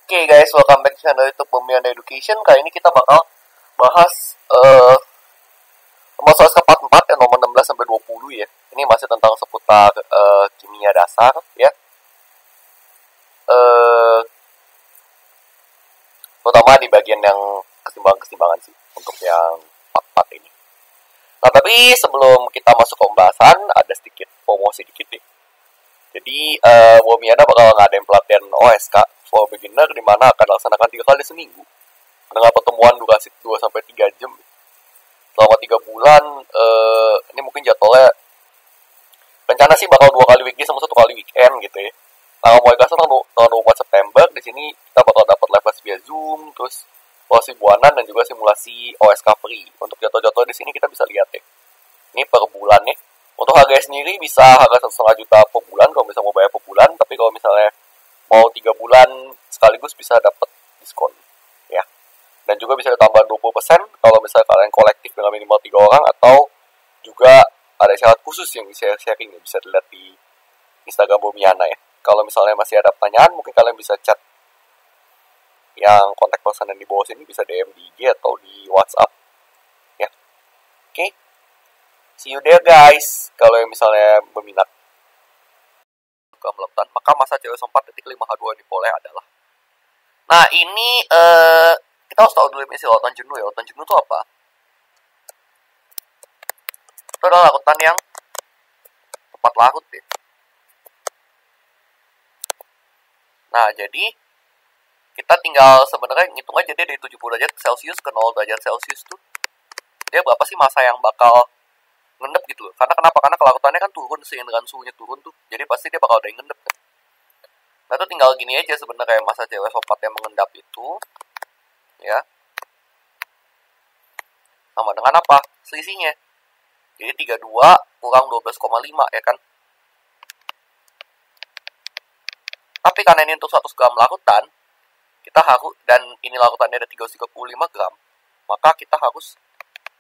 Oke guys, welcome back to channel YouTube Bomianda Education. Kali ini kita bakal bahas soal part 4 yang nomor 16 sampai 20 ya. Ini masih tentang seputar kimia dasar ya. Terutama di bagian yang kesimbangan-kesimbangan sih untuk yang part 4 ini. Nah, tapi sebelum kita masuk ke pembahasan, ada sedikit promosi dikit nih. Jadi, Bomianda bakal ngadain pelatihan OSK for beginner di mana akan dilaksanakan 3 kali seminggu dengan pertemuan durasi 2-3 jam selama 3 bulan. Ini mungkin jadwalnya rencana sih bakal 2 kali weekday sama 1 kali weekend gitu ya. Nah, mulai kelas tanggal 24 September. Di sini kita bakal dapat live class via Zoom, terus simulasi bulanan dan juga simulasi OSK free. Untuk jadwal-jadwal di sini kita bisa lihat ya. Ini per bulan nih. Untuk harganya sendiri bisa harga 1,5 juta per bulan kalau misalnya mau bayar per bulan, tapi kalau misalnya mau 3 bulan sekaligus bisa dapat diskon ya. Dan juga bisa ditambah 20% kalau misalnya kalian kolektif dengan minimal 3 orang, atau juga ada syarat khusus yang bisa sharing, bisa dilihat di Instagram Bomiana ya. Kalau misalnya masih ada pertanyaan, mungkin kalian bisa chat yang kontak person yang di bawah sini, bisa DM di IG atau di WhatsApp ya. Oke. See you there guys. Kalau yang misalnya berminat kemeleptan, maka masa COS 4.5H2 dipoleh adalah. Nah, ini kita harus tahu dulu istilah lautan jenuh ya. Lautan jenuh itu apa? Itu adalah lautan yang tepat larut ya. Nah, jadi kita tinggal sebenarnya ngitung aja deh dari 70 derajat Celcius ke 0 derajat Celcius tuh dia berapa sih masa yang bakal ngendap gitu loh. Karena kenapa? Karena kelarutannya kan turun seiring dengan suhunya turun tuh. Jadi pasti dia bakal ada yang ngendap kan. Nah, itu tinggal gini aja sebenarnya masa COS4 yang mengendap itu ya. Sama dengan apa? Selisihnya. Jadi 32 kurang 12,5 ya kan. Tapi karena ini untuk 100 gram larutan, kita harus, dan ini larutannya ada 335 gram, maka kita harus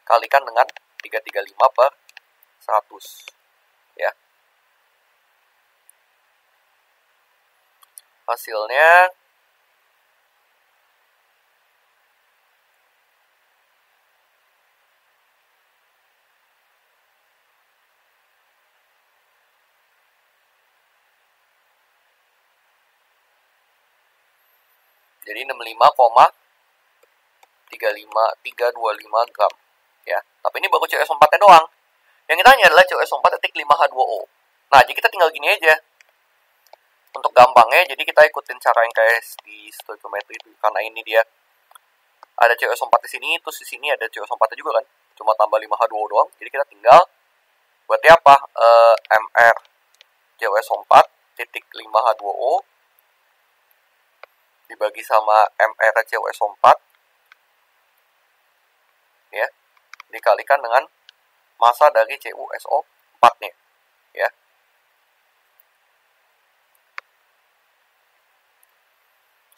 kalikan dengan 335 per 100 ya. Hasilnya jadi 65,325 gram ya. Tapi ini baru COS4-nya doang. Yang kita tanya adalah COS4.5H2O. Nah, jadi kita tinggal gini aja. Untuk gampangnya, jadi kita ikutin cara yang kayak di stoichiometry itu. Karena ini dia ada COS4 di sini, terus di sini ada COS4 juga kan. Cuma tambah 5H2O doang. Jadi kita tinggal berarti apa? MR COS4 titik 5H2O dibagi sama MR COS4 ya, dikalikan dengan massa dari CuSO4-nya ya.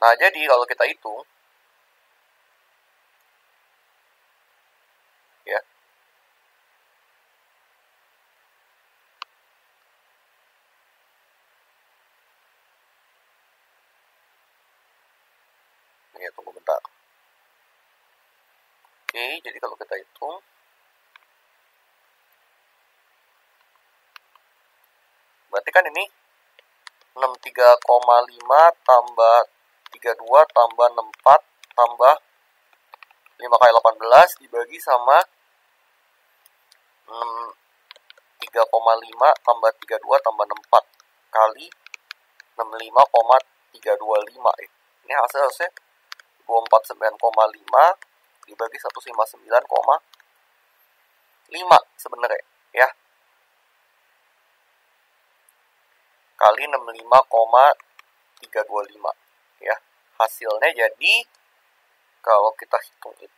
Nah, jadi kalau kita hitung ya, ini tunggu bentar. Oke, jadi kalau kita hitung berarti kan ini 63,5 tambah 32 tambah 64 tambah 5 kali 18 dibagi sama 3,5 tambah 32 tambah 64 kali 65,325 ya. Ini hasilnya 249,5 dibagi 159,5 sebenarnya ya, kali 65,325 ya. Hasilnya jadi kalau kita hitung itu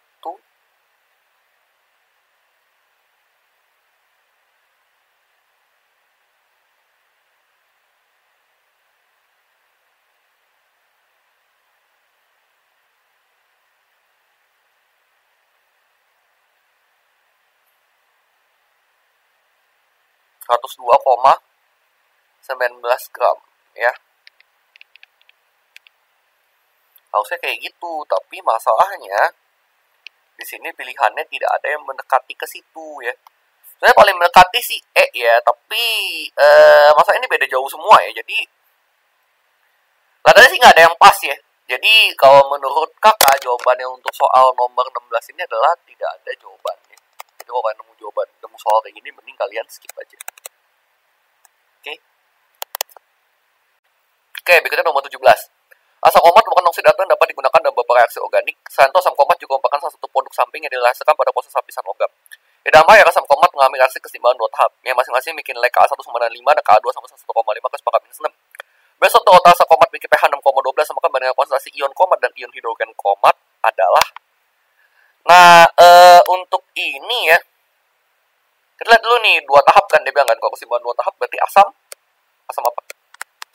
Rp102,19 gram ya. Harusnya kayak gitu, tapi masalahnya di sini pilihannya tidak ada yang mendekati ke situ ya. Sebenarnya paling mendekati si E ya, tapi masa ini beda jauh semua ya. Jadi katanya sih nggak ada yang pas ya. Jadi kalau menurut kakak jawabannya untuk soal nomor 16 ini adalah tidak ada jawabannya. Jadi kalau kalian nemu soal kayak gini, mending kalian skip aja. Oke. Oke, berikutnya nomor 17. Asam komat merupakan oksidator yang dapat digunakan dalam beberapa reaksi organik. Selain itu, asam komat juga merupakan salah satu produk samping yang dihasilkan pada proses lapisan logam. Di dalam bahaya, asam komat mengalami reaksi keseimbangan dua tahap, yang masing-masing bikin nilai Ka1 sama dengan 5 dan Ka2 sama 1,5 ke sepakat minus 6. Besok total asam komat memiliki pH 6,12 sama dengan konsentrasi ion komat dan ion hidrogen komat adalah. Nah, untuk ini ya, kita lihat dulu nih, dua tahap kan dia bilang kan. Kalau keseimbangan dua tahap berarti asam apa?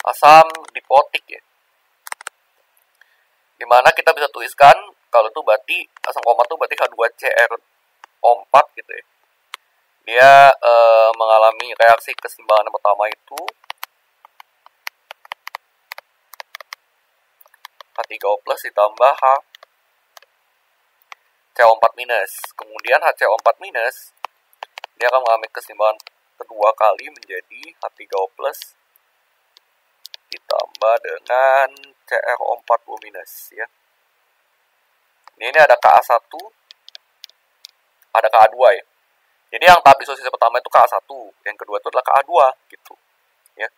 Asam dipotik ya. Dimana kita bisa tuliskan kalau itu berarti asam komat itu berarti H2CrO4 gitu ya. Dia mengalami reaksi keseimbangan yang pertama itu H3O plus ditambah HCO4 minus. Kemudian HCO4 minus dia akan mengalami keseimbangan kedua kali menjadi H3O plus ditambah dengan CrO4 minus ya. Ini ada Ka1, ada Ka2 ya. Jadi yang tahap disosiasi pertama itu Ka1, yang kedua itu adalah Ka2 gitu ya.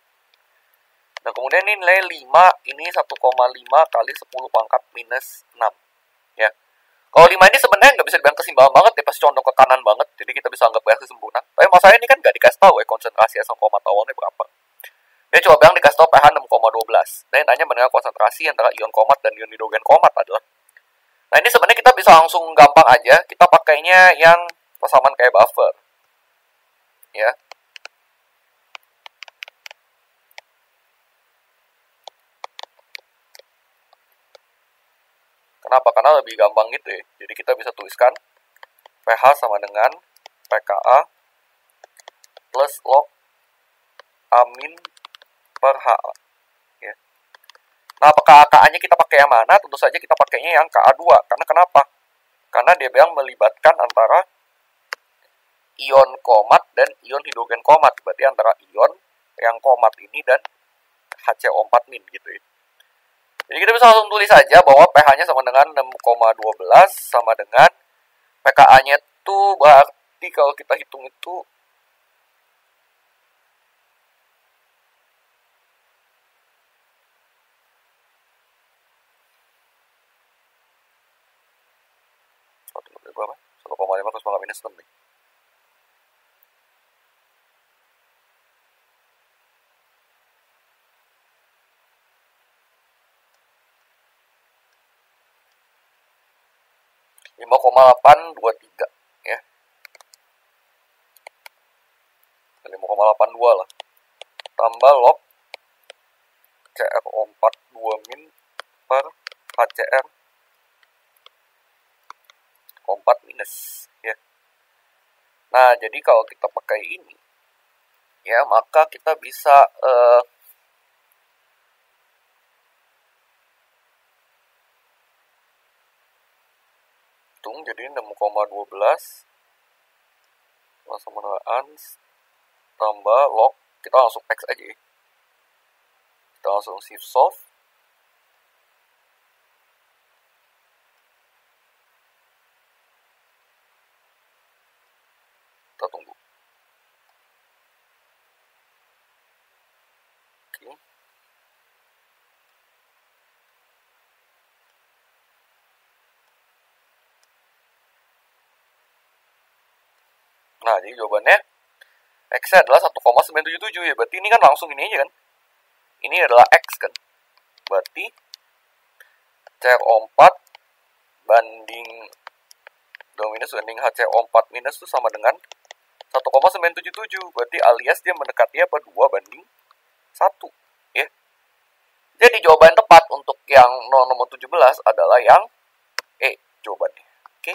Nah, kemudian ini nilai 5, ini 1,5 kali 10 pangkat minus 6 ya. Kalau 5 ini sebenarnya nggak bisa dibilang keseimbangan banget ya, pasti condong ke kanan banget, jadi kita bisa anggap reaksi sempurna. Tapi masalahnya ini kan nggak dikasih tahu ya konsentrasi asam komat awalnya berapa. Dia coba bilang dikasih tahu pH 6,12. Dan tanya mengenai konsentrasi antara ion komat dan ion hidrogen komat adalah. Nah, ini sebenarnya kita bisa langsung gampang aja, kita pakainya yang persamaan kayak buffer. Ya. Kenapa? Karena lebih gampang gitu ya. Jadi kita bisa tuliskan pH sama dengan pKa plus log amin per Ha. Ya. Nah, apakah Ka-nya kita pakai yang mana? Tentu saja kita pakainya yang Ka2. Karena kenapa? Karena dia bilang melibatkan antara ion komat dan ion hidrogen komat. Berarti antara ion yang komat ini dan HCO4 min gitu ya. Jadi kita bisa langsung tulis saja bahwa pH-nya sama dengan 6,12 sama dengan pKa-nya itu berarti kalau kita hitung itu berapa? 1,5 plus pangkat minus 6 nih. Lima koma 823 ya. 5,82 lah. Tambah log CrO4 2 min per HCr 4 minus ya. Nah, jadi kalau kita pakai ini ya, maka kita bisa hitung jadi 6,12 sama dengan tambah log, kita langsung X aja ya. Kita langsung shift solve. Kita tunggu. Oke. Nah, jadi jawabannya X adalah 1,977 ya. Berarti ini kan langsung ini aja kan. Ini adalah X kan. Berarti CrO4 banding minus banding HCO4 minus itu sama dengan 1,977. Berarti alias dia mendekati apa? 2 banding 1 ya. Jadi jawaban tepat untuk yang nomor 17 adalah yang E jawabannya. Oke.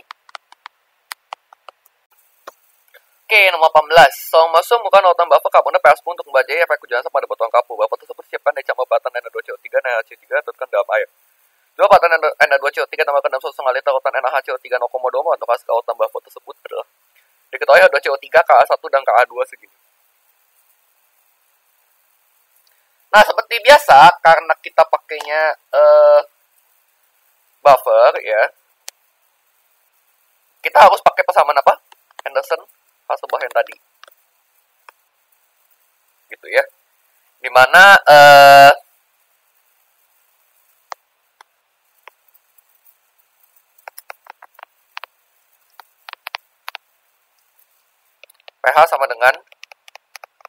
Oke, nomor 18. Seorang mahasiswa menggunakan lautan buffer karbonat pH 10 untuk membajai efek hujan asap pada batuan kapur. Buffer tersebut disiapkan dari campuran batan NaCO2 dan HCl3 terutkan dalam air. Dua pautan Na2CO3 tambah ke dalam 1,5 liter lautan NaHCO3 0,2 untuk hasil lautan tambah tersebut adalah diketahui H2CO3, Ka1 dan Ka2 segini. Nah, seperti biasa karena kita pakainya buffer ya, kita harus pakai persamaan apa? Anderson Hasselbalch yang tadi. Gitu ya. Dimana pH sama dengan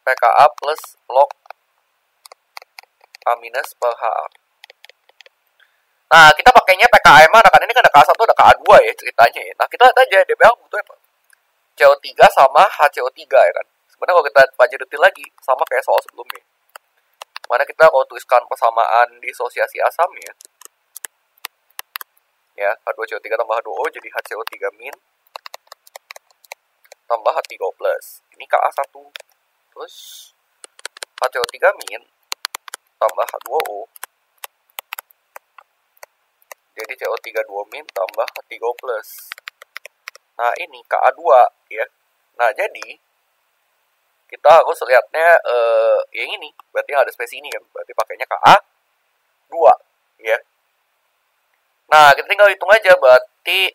pKa plus log A minus per HA. Nah, kita pakainya PKM mana? Kan ini kan ada K1, ada Ka2 ya ceritanya ya. Nah, kita lihat aja DBA butuh apa? CO3 sama HCO3 ya kan. Sebenarnya kalau kita baca detail lagi, sama kayak soal sebelumnya. Mana kita kalau tuliskan persamaan disosiasi asamnya, ya, H2CO3 tambah H2O jadi HCO3 min tambah H3O plus. Ini Ka1. Terus HCO3 min tambah H2O jadi CO3 2 min tambah H3O plus. Nah, ini Ka2 ya. Nah, jadi kita harus lihatnya yang ini. Berarti yang ada spesi ini kan. Berarti pakainya Ka2 ya. Nah, kita tinggal hitung aja. Berarti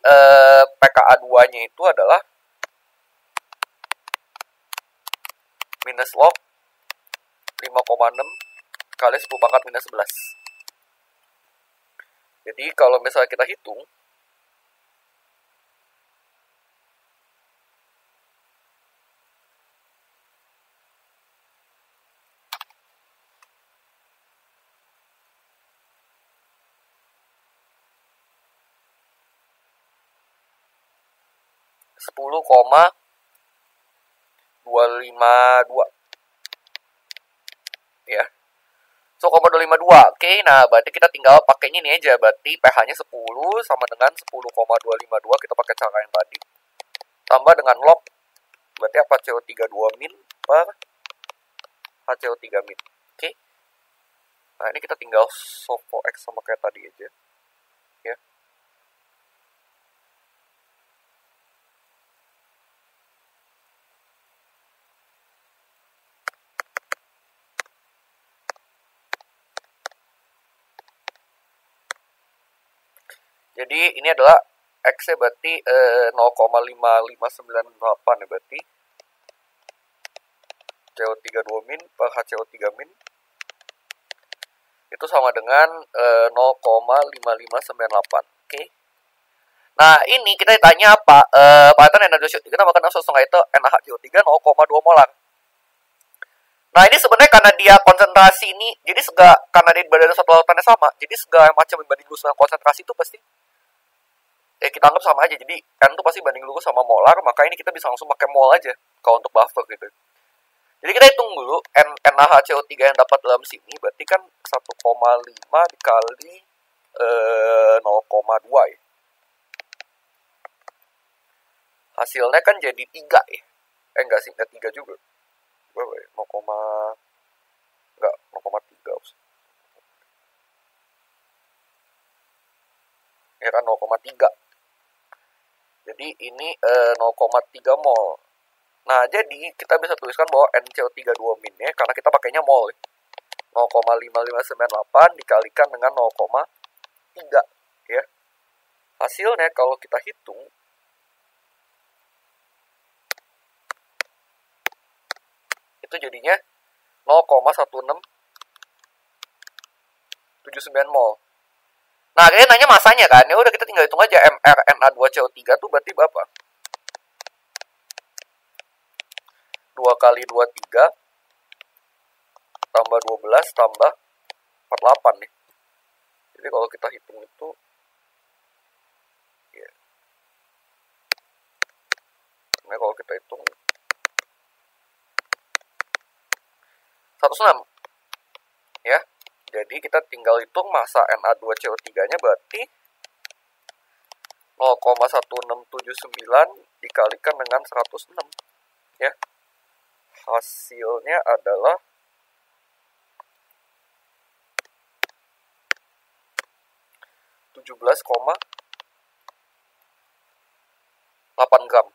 pKa2-nya itu adalah minus log 5,6 kali 10 pangkat minus 11. Jadi kalau misalnya kita hitung, sepuluh koma 252 ya. 10,252. Oke, nah berarti kita tinggal pakainya ini aja. Berarti pH-nya 10 sama dengan 10,252 kita pakai cara yang tadi. Tambah dengan log berarti apa? CO3 2 min per HCO3 min. Oke. Nah, ini kita tinggal solve for X sama kayak tadi aja. Ya. Jadi ini adalah X-nya berarti 0,5598 ya berarti. CO3 2 min per HCO3 min itu sama dengan 0,5598. Oke. Nah, ini kita ditanya apa? Pahatan NaCO3 kita makan langsung itu NaHCO3 0,2 molar. Nah, ini sebenarnya karena dia konsentrasi ini, jadi karena dia berada di satu lautannya sama, jadi segala macam banding lurus dengan konsentrasi itu pasti kita anggap sama aja. Jadi N itu pasti banding lurus sama molar, maka ini kita bisa langsung pakai mol aja kalau untuk buffer gitu. Jadi kita hitung dulu NaHCO3 yang dapat dalam sini berarti kan 1,5 dikali 0,2 ya. Hasilnya kan jadi 3 ya. Enggak sih, 3 juga. 0,3. Ya kan 0,3. Jadi ini 0,3 mol. Nah, jadi kita bisa tuliskan bahwa NCO3 2 min-nya karena kita pakainya mol. 0,5598 dikalikan dengan 0,3 ya. Hasilnya kalau kita hitung itu jadinya 0,1679 mol. Nah, kalian nanya masanya kan? Ya udah kita tinggal hitung aja mRNA2CO3 tuh berarti berapa? 2 kali 23 tambah 12 tambah 48 nih. Jadi kalau kita hitung itu ya. Nah, kalau kita hitung 106 ya. Jadi kita tinggal hitung massa Na2CO3-nya berarti 0,1679 dikalikan dengan 106 ya. Hasilnya adalah 0,1679 17,8 gram.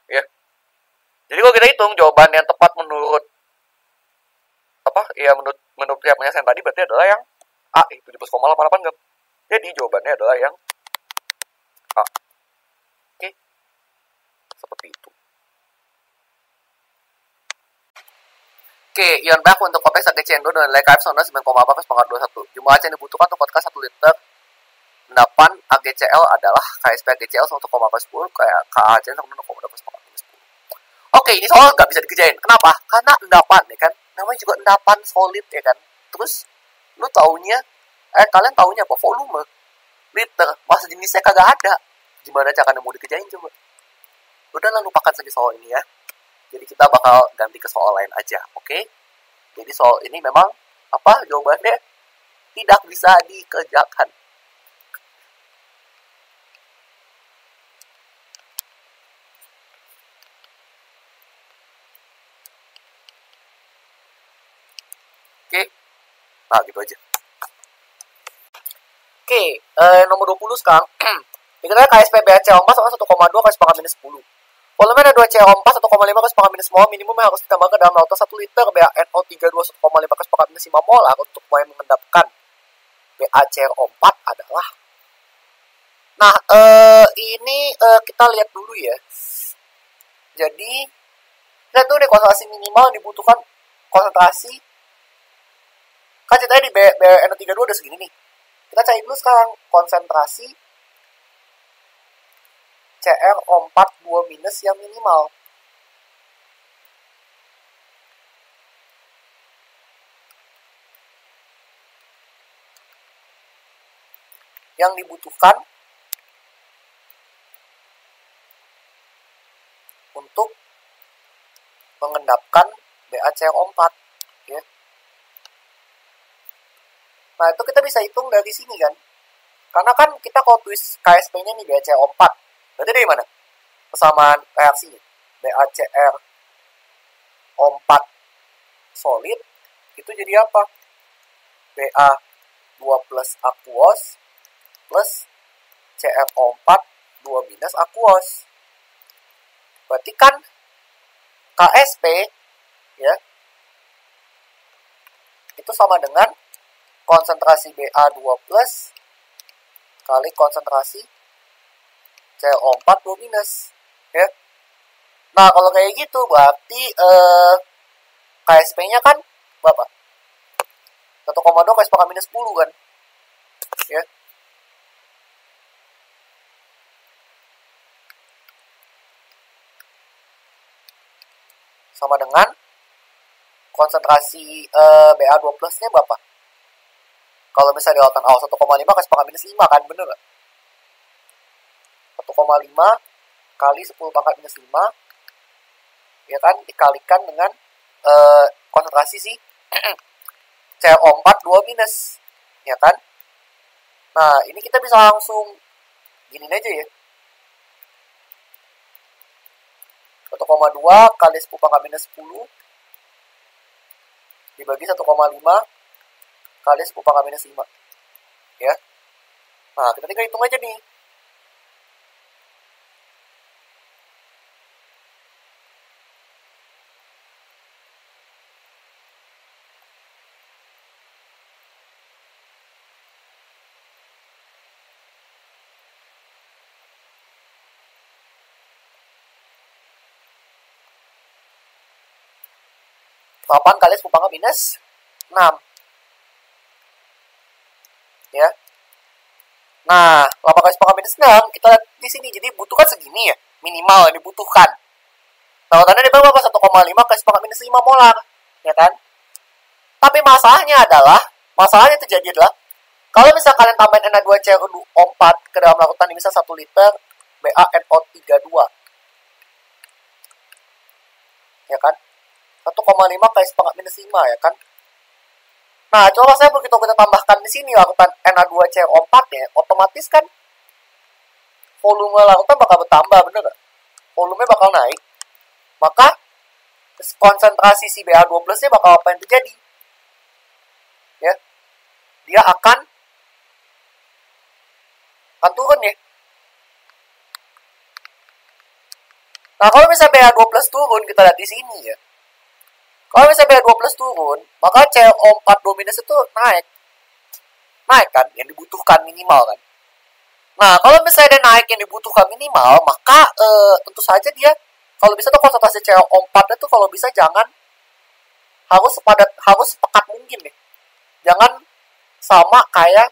Ya. Jadi kalau kita hitung jawaban yang tepat menurut menurut pihak penjelasan tadi berarti adalah yang A, 17,88 gram. Jadi jawabannya adalah yang A. Oke. Seperti itu. Oke, ion baku untuk kompleks AgCN2 dengan nilai KF sama 9,4/21. Jumlah AC yang dibutuhkan untuk kotak 1 liter endapan AgCl adalah KSP AgCl 1,4/10, KACN sama 0,2/10. Oke, ini soal nggak bisa dikerjain. Kenapa? Karena endapan, ya kan? Namanya juga endapan solid, ya kan? Terus, kalian taunya apa? Volume, liter, masa jenisnya kagak ada. Gimana caranya mau dikerjain coba? Udahlah, lupakan saja soal ini ya. Jadi kita bakal ganti ke soal lain aja, oke? Jadi soal ini memang, jawabannya tidak bisa dikerjakan. Oke, nah gitu aja. Oke, nomor 20 sekarang. Diketahui KSP BaCO4 sama 1,2 KSP minus 10. Volume ada 2 CO4 1,5 KSP minus mol, minimum yang harus ditambah ke dalam lautan 1 liter BaNO32 1,5 KSP minus 5 molar untuk mulai mengendapkan BaCO4 adalah. Nah, ini kita lihat dulu ya. Jadi, lihat dulu deh konsentrasi minimal dibutuhkan konsentrasi. Kan ceritanya di BaNO32 udah segini nih. Kita cari dulu sekarang konsentrasi CrO4 2- yang minimal. Yang dibutuhkan untuk mengendapkan BaCrO4 ya. Nah, itu kita bisa hitung dari sini kan. Karena kan kita kalau tulis KSP-nya nih BaCrO4. Berarti dari mana? Persamaan reaksinya. BaCrO4 solid itu jadi apa? Ba2 plus aquos plus CrO4 2- aquos. Berarti kan KSP ya itu sama dengan konsentrasi Ba2 plus kali konsentrasi CrO4 2- ya. Nah, kalau kayak gitu berarti KSP-nya kan berapa? 1,2 KSP minus 10 kan? Ya. Sama dengan konsentrasi Ba2 plus-nya berapa? Kalau misalnya di lautan awal 1,5 KSP minus 5 kan, bener gak? 1,5 kali 10 pangkat minus 5 ya kan, dikalikan dengan konsentrasi si CrO4 2- ya kan. Nah, ini kita bisa langsung giniin aja ya. 1,2 kali 10 pangkat minus 10 dibagi 1,5 kali 10 pangkat minus 5 ya. Nah, kita tinggal hitung aja nih. Delapan kali 10 pangkat minus 6 ya. Nah, 8 kali 10 pangkat minus 6 kita lihat di sini, jadi butuhkan segini ya, minimal yang dibutuhkan. Nah, tandanya di bawah 1,5 kali 10 pangkat minus 5 molar ya kan. Tapi masalahnya terjadi adalah kalau misalnya kalian tambahin Na2CO4 ke dalam larutan ini, misal 1 liter BaNO32 ya kan, 1,5 kali 10 minus 5 ya kan. Nah, coba saya begitu kita tambahkan di sini larutan Na2CO4 ya, otomatis kan volume larutan bakal bertambah, bener gak? Volumenya bakal naik. Maka konsentrasi si Ba2 plusnya bakal apa yang terjadi? Ya, dia akan kan turun ya. Nah, kalau misalnya BA2 plus turun, kita lihat di sini ya. Kalau misalnya BA2 plus turun, maka CO4 dominus itu naik. Naik kan, yang dibutuhkan minimal kan. Nah, kalau misalnya dia naik yang dibutuhkan minimal, maka tentu saja dia, kalau bisa tuh konsentrasi CO4 itu kalau bisa jangan harus sepekat mungkin deh. Jangan sama kayak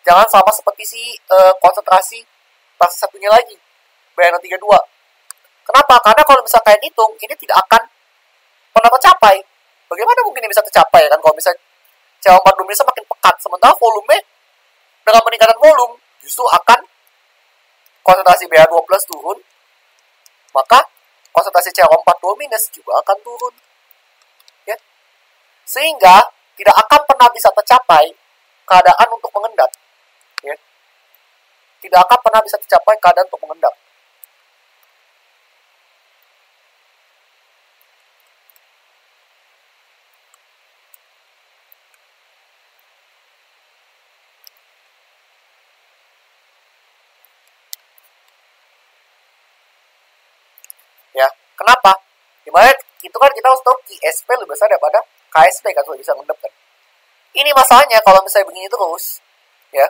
jangan sama seperti konsentrasi fase satunya lagi, BN32. Kenapa? Karena kalau misalnya kalian hitung, ini tidak akan pernah tercapai. Bagaimana mungkin ini bisa tercapai kan kalau misalnya CO4 dominusnya makin pekat, sementara volume dengan peningkatan volume justru akan konsentrasi BA2 plus turun, maka konsentrasi CO4 dominus juga akan turun. Ya. Sehingga tidak akan pernah bisa tercapai keadaan untuk mengendap. Ya. Tidak akan pernah bisa tercapai keadaan untuk mengendap. Ya, kenapa? Dimana itu kan kita harus tahu QSP lebih besar daripada KSP kan, sudah bisa mengendap kan. Ini masalahnya kalau misalnya begini terus, ya,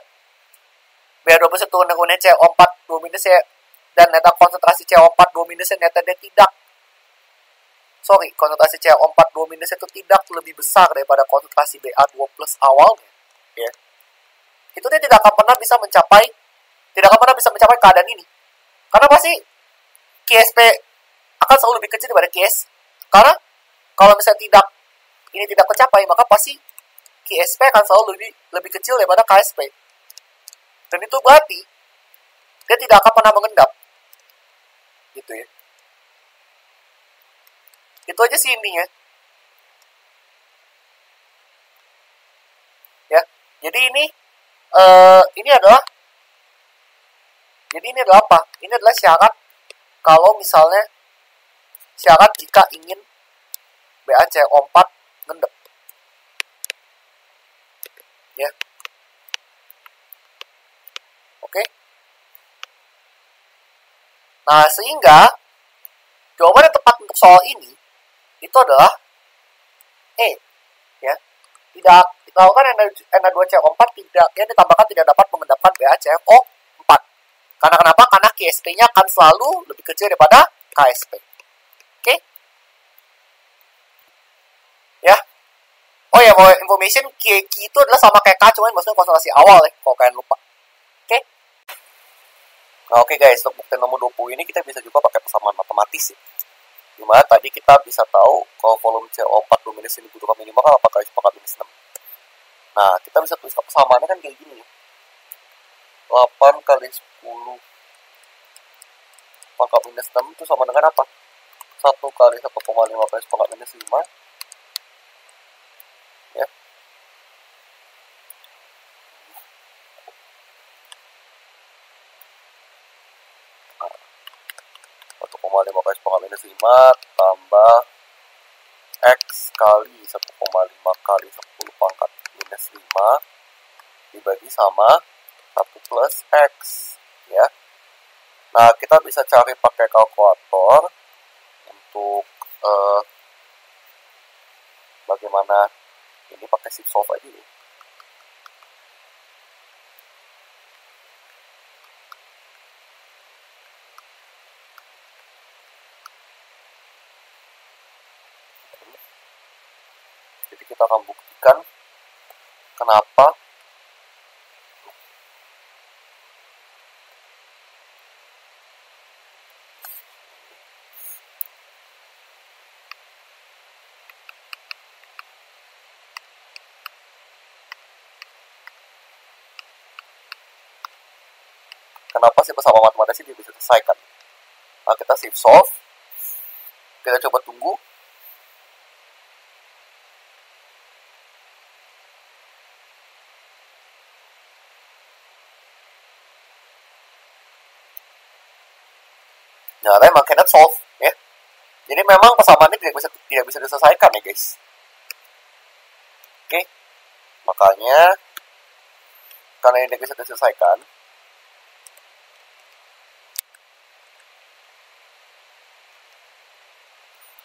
BA12 turun dengan CO4 dominus ya, dan ternyata konsentrasi CO4 dominusnya ternyata dia tidak, konsentrasi CO4 dominus itu tidak lebih besar daripada konsentrasi BA2 plus awalnya, ya. Itu dia tidak akan pernah bisa mencapai keadaan ini. Karena pasti QSP akan selalu lebih kecil daripada QS. Karena kalau misalnya ini tidak tercapai, maka pasti QSP akan selalu lebih kecil daripada KSP. Dan itu berarti dia tidak akan pernah mengendap. Gitu ya. Itu aja sih intinya. Ya. Jadi ini adalah apa? Ini adalah syarat kalau misalnya syarat jika ingin BaCO4 ngendep. Ya. Oke. Nah, sehingga jawaban yang tepat untuk soal ini itu adalah ya. Tidak dilakukan Na2CO4 yang ditambahkan tidak dapat mengendapkan BaCO4. Karena kenapa? Karena KSP-nya akan selalu lebih kecil daripada KSP. Oke? Ya. Oh ya, mau information, Q itu adalah sama kayak K, cuman maksudnya konsentrasi awal ya, kalau kalian lupa. Oke? Nah, oke guys, untuk bukti nomor 20 ini kita bisa juga pakai persamaan matematis ya. Dimana tadi kita bisa tahu kalau volume CO4 dominus ini butuhkan minimal kan 8 kali 10 pangkat minus 6. Nah, kita bisa tulis persamaannya kan kayak gini. 8 kali 10 pangkat minus 6 itu sama dengan apa? 1 kali 1,5 kali 10 pangkat minus 5. Ya. Nah, 1,5 kali 10 pangkat minus 5 tambah X kali 1,5 kali 10 pangkat minus 5 dibagi sama 1 plus X, ya. Nah, kita bisa cari pakai kalkulator untuk bagaimana ini pakai shift solve aja ya. Jadi kita akan buktikan kenapa sih bersama matematis ini bisa selesaikan. Nah, kita shift solve, kita coba tunggu. Nah, memang cannot solve, ya. Jadi memang persamaan ini tidak bisa diselesaikan ya guys. Oke, makanya karena ini bisa diselesaikan.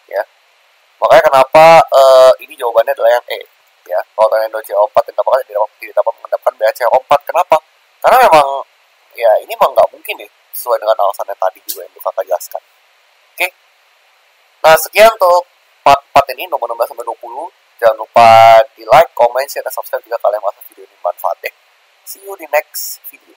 Ya, makanya kenapa ini jawabannya adalah yang E. Ya, kalau tanya C4 tidak dapat mengendapkan BaCO4. Kenapa? Karena memang ya ini memang nggak mungkin nih, sesuai dengan alasannya tadi juga yang kakak jelaskan. Oke. Nah, sekian untuk part ini nomor 16 sampai 20. Jangan lupa di like, comment, share, dan subscribe jika kalian merasa video ini bermanfaat ya. See you di next video.